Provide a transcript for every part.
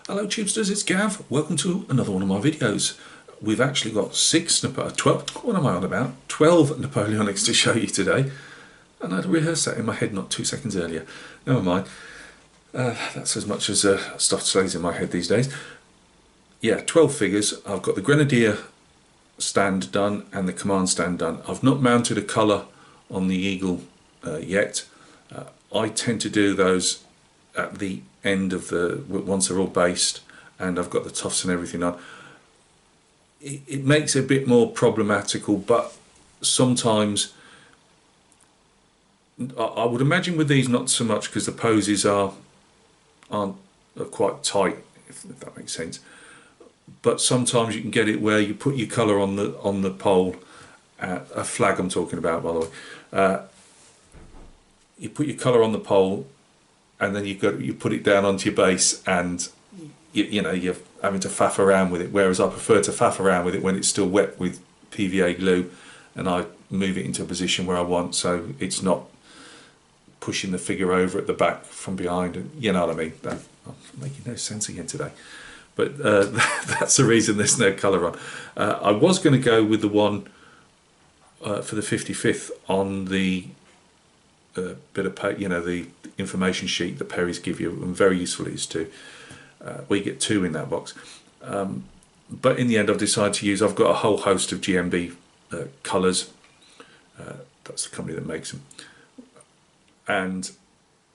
Hello Tubesters, it's Gav. Welcome to another one of my videos. We've actually got 12, what am I on about? 12 Napoleonics to show you today. And I'd rehearsed that in my head not 2 seconds earlier. Never mind. That's as much as stuff stays in my head these days. Yeah, 12 figures. I've got the Grenadier stand done and the command stand done. I've not mounted a colour on the Eagle yet. I tend to do those at the end of once they're all based and I've got the tufts and everything on. It makes it a bit more problematical, but sometimes I would imagine with these not so much, because the poses aren't quite tight, if that makes sense. But sometimes you can get it where you put your colour on the pole, a flag I'm talking about, by the way. You put your colour on the pole, and then you put it down onto your base, and you're having to faff around with it. Whereas I prefer to faff around with it when it's still wet with PVA glue, and I move it into a position where I want, so it's not pushing the figure over at the back from behind. And you know what I mean. I'm making no sense again today. But that's the reason there's no colour on. I was going to go with the one for the 55th on the bit of the information sheet that Perry's give you, and very useful it is too. We get 2 in that box. But in the end I've decided to use, I've got a whole host of GMB colours. That's the company that makes them. And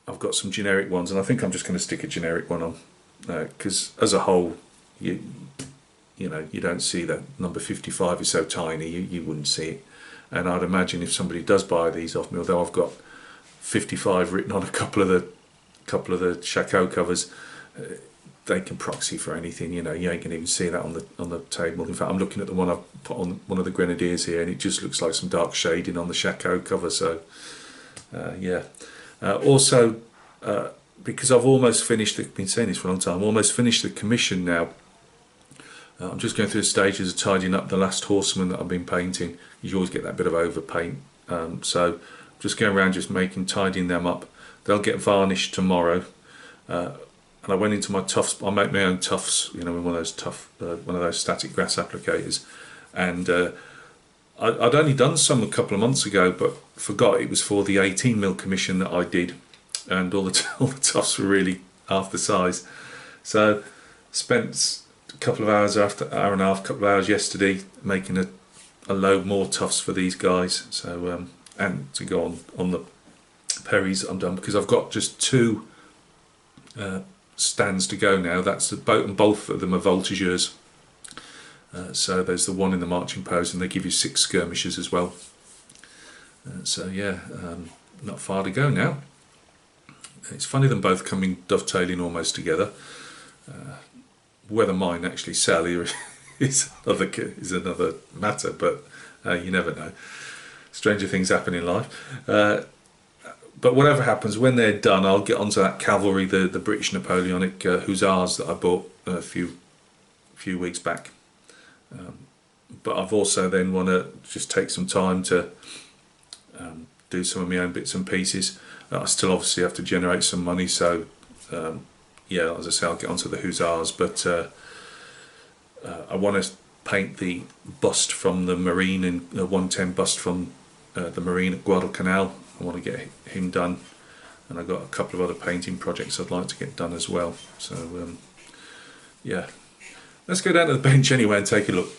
I've got some generic ones, and I think I'm just going to stick a generic one on. Because as a whole, you don't see that number 55 is so tiny, you wouldn't see it. And I'd imagine if somebody does buy these off me, although I've got 55 written on a couple of the Chateau covers, they can proxy for anything. You ain't going to even see that on the table. In fact, I'm looking at the one I've put on one of the Grenadiers here, and it just looks like some dark shading on the Chateau cover. So yeah. Also, because I've almost finished, I've been saying this for a long time, almost finished the commission now. I'm just going through the stages of tidying up the last horseman that I've been painting. You always get that bit of overpaint, so just going around just tidying them up. They'll get varnished tomorrow, and I went into my tufts. I make my own tufts, with one of those static grass applicators, and I'd only done some a couple of months ago, but forgot it was for the 18mm commission that I did. And all the tufts were really half the size, so spent a couple of hours, hour and a half, couple of hours yesterday making a load more tufts for these guys. So and to go on the Perrys, I'm done, because I've got just 2 stands to go now. That's both of them are voltigeurs. So there's the one in the marching pose, and they give you 6 skirmishers as well. So yeah, not far to go now. It's funny them both coming dovetailing almost together. Whether mine actually sell is another matter, but you never know. Stranger things happen in life. But whatever happens, when they're done, I'll get onto that cavalry, the British Napoleonic Hussars that I bought a few weeks back. But I've also then want to just take some time to do some of my own bits and pieces. I still obviously have to generate some money, so yeah, as I say, I'll get onto the Hussars, but I want to paint the bust from the Marine, and 110 bust from the Marine at Guadalcanal. I want to get him done, and I've got a couple of other painting projects I'd like to get done as well. So yeah, let's go down to the bench anyway and take a look.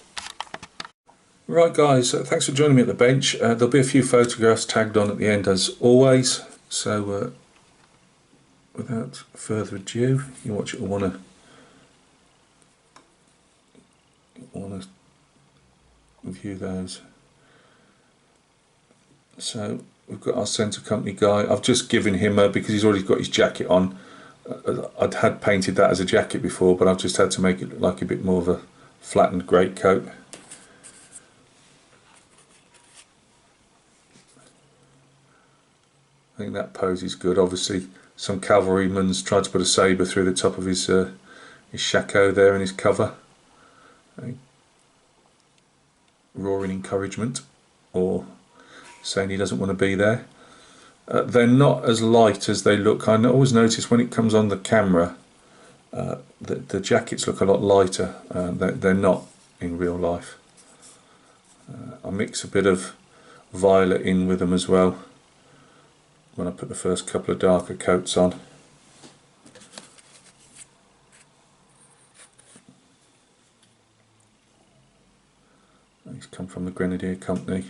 Right guys, thanks for joining me at the bench. There'll be a few photographs tagged on at the end as always. So without further ado, you will want to view those. So we've got our centre company guy. I've just given him because he's already got his jacket on. I'd had painted that as a jacket before, but I've just had to make it look like a bit more of a flattened greatcoat. I think that pose is good. Obviously some cavalryman's tried to put a sabre through the top of his shako there in his cover. Roaring encouragement, or saying he doesn't want to be there. They're not as light as they look. I always notice when it comes on the camera The jackets look a lot lighter. They're not in real life. I mix a bit of violet in with them as well when I put the first couple of darker coats on. These come from the Grenadier Company.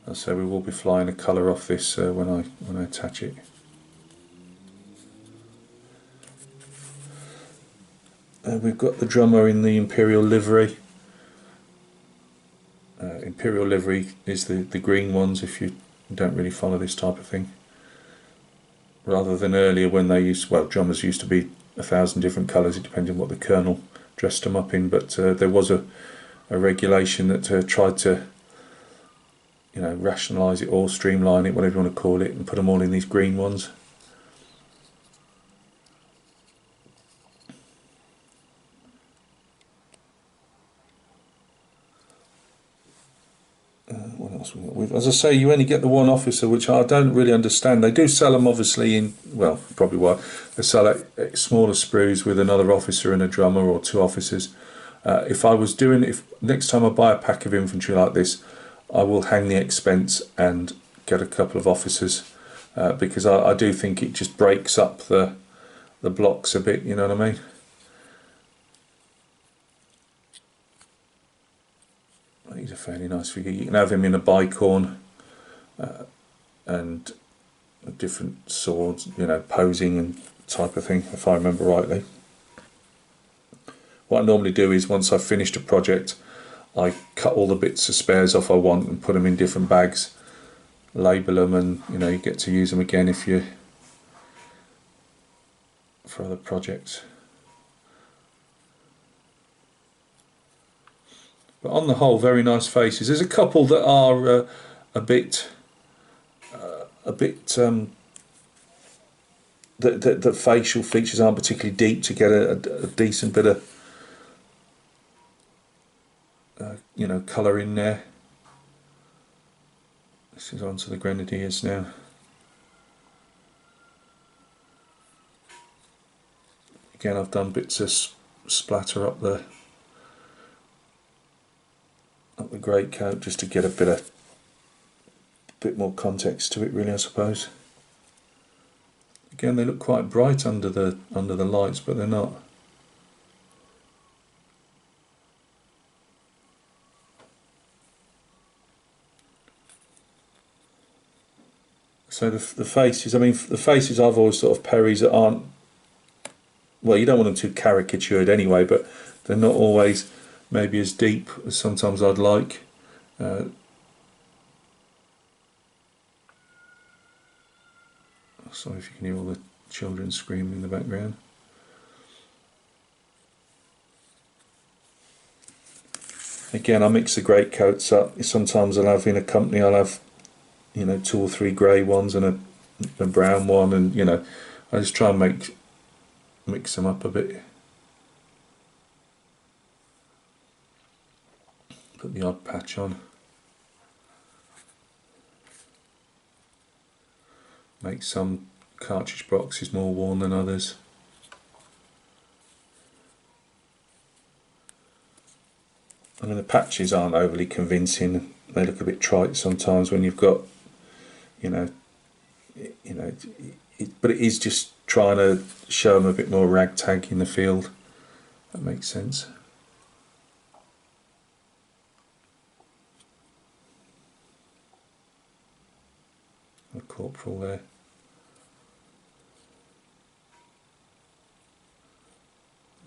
As I say, we will be flying a colour off this when I attach it. We've got the drummer in the Imperial livery. Imperial livery is the green ones if you don't really follow this type of thing. Rather than earlier when they used, well, drummers used to be 1,000 different colours, it depends on what the colonel dressed them up in, but there was a regulation that tried to, you know, rationalise it all, streamline it, whatever you want to call it, and put them all in these green ones. What else we got with? As I say, you only get the one officer, which I don't really understand. They do sell them obviously in, well, probably why they sell it smaller sprues with another officer and a drummer, or two officers. If next time I buy a pack of infantry like this, I will hang the expense and get a couple of officers, because I do think it just breaks up the blocks a bit, you know what I mean? These are fairly nice figure. You can have him in a bicorn and different swords, you know, posing and type of thing, if I remember rightly. What I normally do is, once I've finished a project, I cut all the bits of spares off I want and put them in different bags, label them, and you know, you get to use them again if you for other projects. But on the whole, very nice faces. There's a couple that are a bit the facial features aren't particularly deep to get a decent bit of you know, colour in there. This is onto the Grenadiers now. Again, I've done bits of splatter up the greatcoat just to get a bit more context to it, really, I suppose. Again, they look quite bright under the lights, but they're not. So the faces, I mean, the faces I've always sort of Perry's that aren't, well, you don't want them too caricatured anyway, but they're not always maybe as deep as sometimes I'd like. Sorry if you can hear all the children screaming in the background. Again, I mix the greatcoats up. Sometimes I'll have, in a company, I'll have, you know, 2 or 3 grey ones and a brown one, and you know, I just try and mix them up a bit. Put the odd patch on. Make some cartridge boxes more worn than others. I mean, the patches aren't overly convincing. They look a bit trite sometimes when you've got, but it is just trying to show them a bit more ragtag in the field. That makes sense. A corporal there.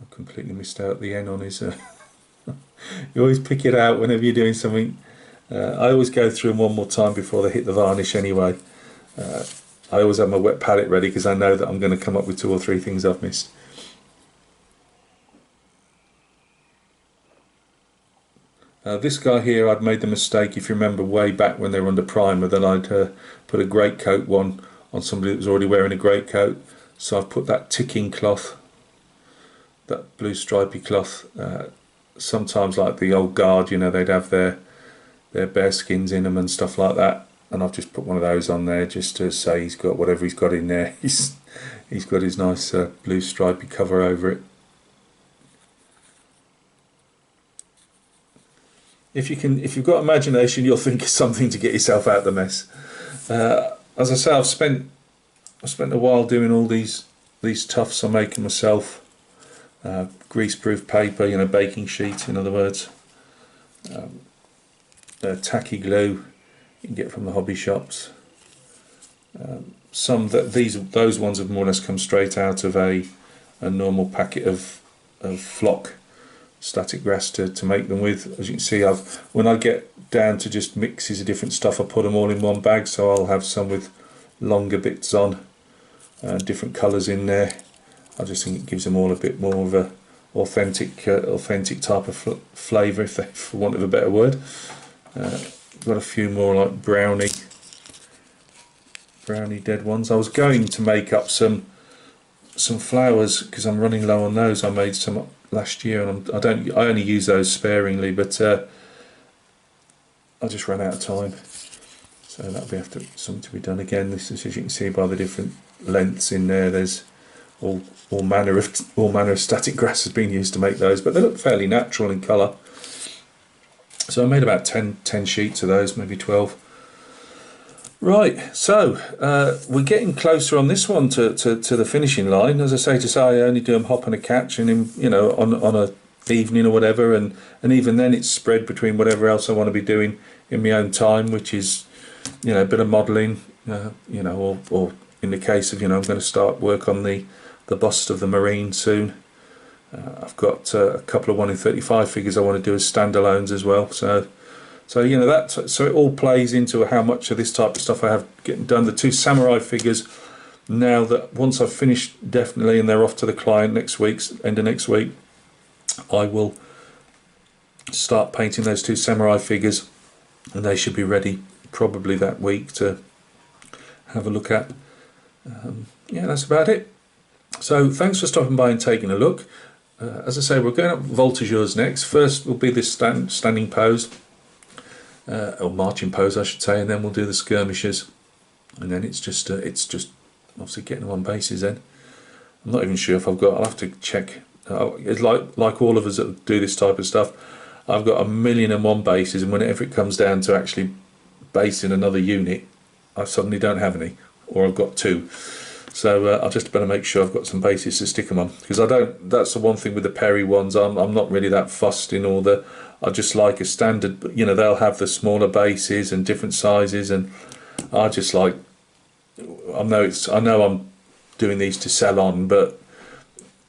I completely missed out the N on his. You always pick it out whenever you're doing something. I always go through them one more time before they hit the varnish anyway. I always have my wet palette ready because I know that I'm going to come up with 2 or 3 things I've missed. This guy here, I'd made the mistake, if you remember way back when they were under primer, that I'd put a greatcoat one on somebody that was already wearing a greatcoat. So I've put that ticking cloth, that blue stripy cloth. Sometimes, like the old guard, you know, they'd have their bear skins in them and stuff like that. And I've just put one of those on there just to say he's got whatever he's got in there. He's got his nice blue stripy cover over it. If you've got imagination, you'll think of something to get yourself out of the mess. As I say, I've spent a while doing all these tufts I'm making myself. Greaseproof paper, you know, baking sheet, in other words. Tacky glue you can get from the hobby shops. Those ones have more or less come straight out of a normal packet of flock static grass to make them with. As you can see, when I get down to just mixes of different stuff, I put them all in one bag, so I'll have some with longer bits on, different colours in there. I just think it gives them all a bit more of a authentic type of flavour, for want of a better word. Got a few more like brownie dead ones. I was going to make up some flowers because I'm running low on those. I made some last year, and I only use those sparingly, but I just ran out of time. So that'll be after something to be done again. This is, as you can see by the different lengths in there, there's all manner of static grass has been used to make those, but they look fairly natural in colour. So I made about 10 sheets of those, maybe 12. Right, so we're getting closer on this one to the finishing line. As I say, I only do them hop and a catch, and you know, on a evening or whatever, and even then it's spread between whatever else I want to be doing in my own time, which is, you know, a bit of modelling, you know, or in the case of, you know, I'm going to start work on the bust of the Marine soon. I've got a couple of 1 in 35 figures I want to do as standalones as well. So you know, so it all plays into how much of this type of stuff I have getting done. The 2 samurai figures, now that once I've finished definitely and they're off to the client end of next week, I will start painting those 2 samurai figures, and they should be ready probably that week to have a look at. Yeah, that's about it. So thanks for stopping by and taking a look. As I say, we're going up voltigeurs next. First will be this standing pose, or marching pose I should say, and then we'll do the skirmishers, and then it's just obviously getting them on bases. Then I'm not even sure if I'll have to check. It's like all of us that do this type of stuff, I've got 1,000,001 bases, and whenever it comes down to actually basing another unit, I suddenly don't have any, or I've got 2. So I'll just better make sure I've got some bases to stick them on, because that's the one thing with the Perry ones, I'm not really that fussed in all the, I just like a standard, you know, they'll have the smaller bases and different sizes, and I just like, I know I'm doing these to sell on, but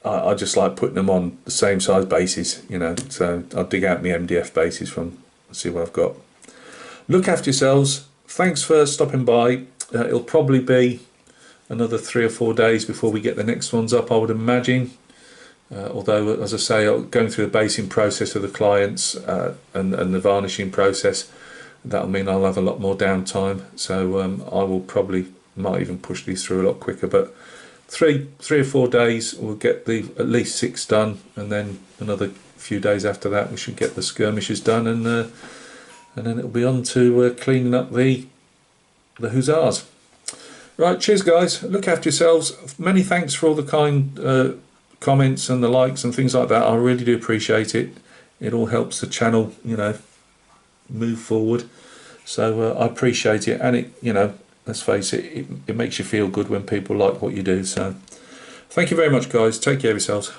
I just like putting them on the same size bases, you know. So I'll dig out my MDF bases from, see what I've got. Look after yourselves. Thanks for stopping by. It'll probably be another 3 or 4 days before we get the next ones up, I would imagine. Although, as I say, going through the basing process of the clients and the varnishing process, that'll mean I'll have a lot more downtime. So I will might even push these through a lot quicker. But 3 or 4 days, we'll get at least 6 done, and then another few days after that, we should get the skirmishes done, and then it'll be on to cleaning up the hussars. Right, cheers guys, look after yourselves. Many thanks for all the kind comments and the likes and things like that. I really do appreciate it. It all helps the channel, you know, move forward. So I appreciate it, and it, you know, let's face it, it makes you feel good when people like what you do. So thank you very much guys, take care of yourselves.